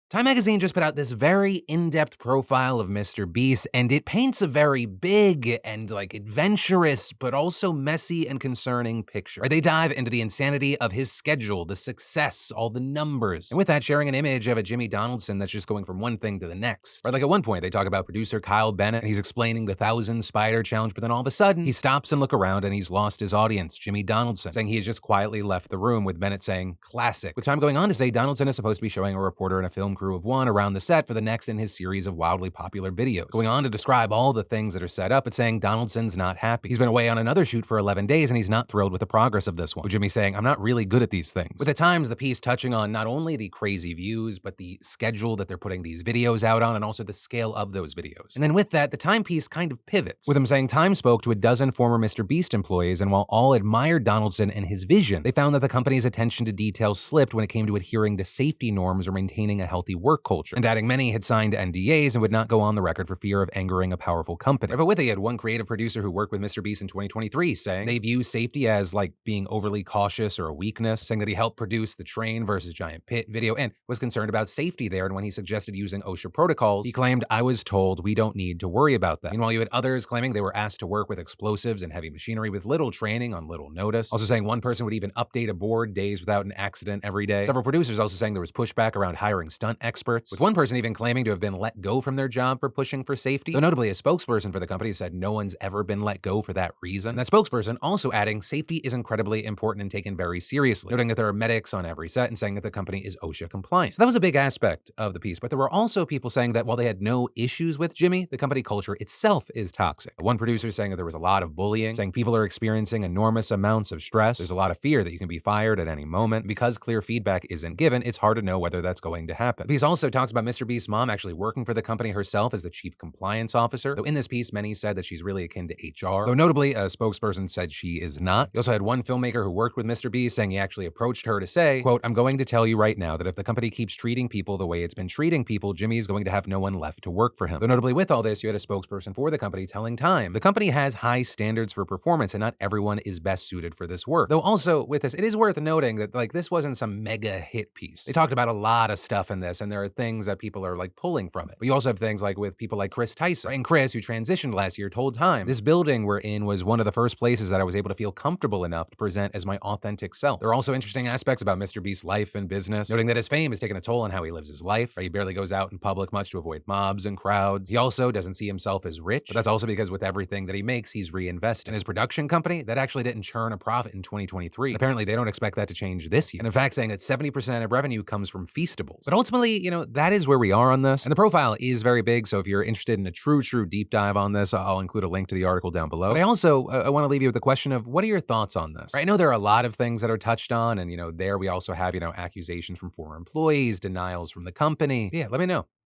Time magazine just put out this very in-depth profile of MrBeast, and it paints a very big and adventurous, but also messy and concerning picture. They dive into the insanity of his schedule, the success, all the numbers, and with that, sharing an image of a Jimmy Donaldson that's just going from one thing to the next. Right, at one point, they talk about producer Kyle Bennett, and he's explaining the 1,000 Spider Challenge, but then all of a sudden, he stops and looks around, and he's lost his audience, Jimmy Donaldson, saying he has just quietly left the room, with Bennett saying, "Classic." With time going on to say Donaldson is supposed to be showing a reporter and a film crew of one around the set for the next in his series of wildly popular videos, going on to describe all the things that are set up, but saying Donaldson's not happy. He's been away on another shoot for 11 days and he's not thrilled with the progress of this one, with Jimmy saying, "I'm not really good at these things." With at times the piece touching on not only the crazy views, but the schedule that they're putting these videos out on and also the scale of those videos. And then with that, the timepiece kind of pivots, with him saying Time spoke to a dozen former MrBeast employees, and while all admired Donaldson and his vision, they found that the company's attention to detail slipped when it came to adhering to safety norms or maintaining a healthy work culture, and adding many had signed NDAs and would not go on the record for fear of angering a powerful company. But with it, you had one creative producer who worked with MrBeast in 2023 saying they view safety as being overly cautious or a weakness, saying that he helped produce the Train versus Giant Pit video and was concerned about safety there, and when he suggested using OSHA protocols, he claimed, "I was told we don't need to worry about that." Meanwhile, you had others claiming they were asked to work with explosives and heavy machinery with little training on little notice, also saying one person would even update a board days without an accident every day. Several producers also saying there was pushback around hiring stunt experts, with one person even claiming to have been let go from their job for pushing for safety, though notably a spokesperson for the company said no one's ever been let go for that reason. And that spokesperson also adding safety is incredibly important and taken very seriously, noting that there are medics on every set and saying that the company is OSHA compliant. So that was a big aspect of the piece, but there were also people saying that while they had no issues with Jimmy, the company culture itself is toxic. One producer saying that there was a lot of bullying, saying people are experiencing enormous amounts of stress. There's a lot of fear that you can be fired at any moment. Because clear feedback isn't given, it's hard to know whether that's going to happen. The piece also talks about MrBeast's mom actually working for the company herself as the chief compliance officer, though in this piece, many said that she's really akin to HR, though notably, a spokesperson said she is not. You also had one filmmaker who worked with MrBeast saying he actually approached her to say, quote, "I'm going to tell you right now that if the company keeps treating people the way it's been treating people, Jimmy is going to have no one left to work for him." Though notably with all this, you had a spokesperson for the company telling Time, the company has high standards for performance and not everyone is best suited for this work. Though also with this, it is worth noting that this wasn't some mega hit piece. They talked about a lot of stuff in this, and there are things that people are pulling from it. But you also have things with people like Chris Tyson. And Chris, who transitioned last year, told Time, "This building we're in was one of the first places that I was able to feel comfortable enough to present as my authentic self." There are also interesting aspects about MrBeast's life and business, noting that his fame has taken a toll on how he lives his life. He barely goes out in public much to avoid mobs and crowds. He also doesn't see himself as rich, but that's also because with everything that he makes, he's reinvested. And his production company, that actually didn't churn a profit in 2023. And apparently, they don't expect that to change this year. And in fact, saying that 70% of revenue comes from Feastables. But ultimately, that is where we are on this. And the profile is very big, so if you're interested in a true deep dive on this, I'll include a link to the article down below. But I also I want to leave you with the question of, what are your thoughts on this? Right, I know there are a lot of things that are touched on, and there we also have accusations from former employees, denials from the company. Yeah, let me know.